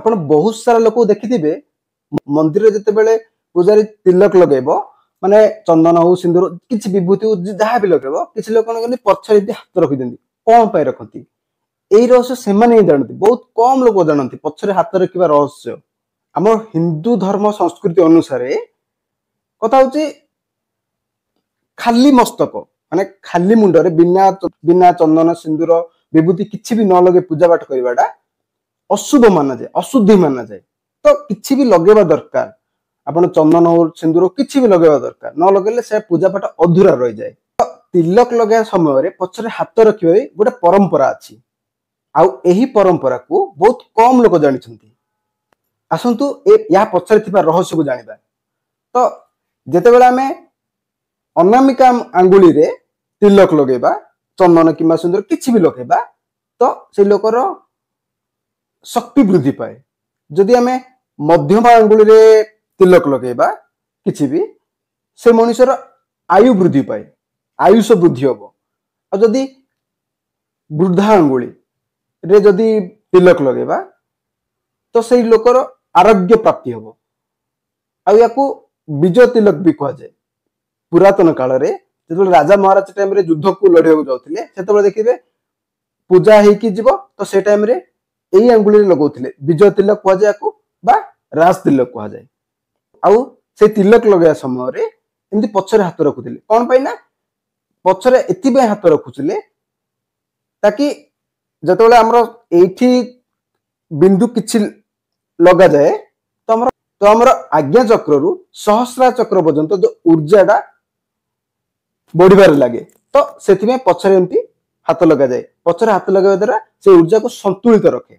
ଆପଣ बहुत सारा लोक देखिथिबे मंदिर जेतेबेले पूजारी तिलक लगेबो माने चंदन हो सिंदूर किछि विभूति हो जहा भी लगेबो किछि लोक कोन पछरे हाथ रखि देंदी कोन पय रखंती एई रहस्य सेमाने ही जानती बहुत कम लोक जानती पछरे हाथ रखिबा रहस्य आम हिंदू धर्म संस्कृति अनुसार कथा होची खाली मस्तक माने खाली मुंडरे बिना बिना चंदन सिंदूर विभूति किछि भी न लगे पूजा पाठ करवाटा अशुभ माना जाए अशुद्धि माना जाए तो किछि भी लगेबा दरकार आपण चंदन हो सिंदूर किछि भी लगेबा दरकार न लगेले से पूजा पाठ अधूरा रह जाए तो तिलक लगे समय रे पछरे हाथ रखिबे गोटे परंपरा अछि आउ एही परंपरा को बहुत कम लोक जानि छथि आसंतु या पछरे थिबा रहस्य को जानिबा तो जेतेबेला हमें अनामिका आंगुली रे तिलक लगेबा चंदन किंबा सिंदूर किछि भी लगेबा तो से लोकर शक्ति वृद्धि पाए जदि आमे मध्यम आंगुली रे तिलक लगेबा किछि भी से मनुष्यर आयु वृद्धि पाए आयुष वृद्धि होबो आ जदि वृद्धा आंगुली रे जदि तिलक लगेबा तो से लोकर आरोग्य प्राप्ति होबो आ याकू विजय तिलक भी कहा जाए पुरातन काल रे जदि राजा महाराज टाइम रे युद्ध को लड़िया जाउथिले सेतबे देखिबे पूजा हेकी जीवो तो से टाइम रे एई अंगुली रे लगौथिले विजय तिलक कहा जाए को बा राज तिलक कहा जाए आउ से तिलक लगया समय रे एमती पछरे हाथ रखुथिले कोन पैना पछरे एति बे हाथ रखुथिले ताकि जतबेले हमरो एठी बिंदु किछि लगा जाए तो हमरो आज्ञा चक्र रु सहस्रा चक्र पर्यंत जो ऊर्जाटा बढ़िबार लागे तो सेथि में पछरे एमती हाथ लगा जाए पछरे हाथ लगावा द्वारा से ऊर्जा को संतुलित रखे।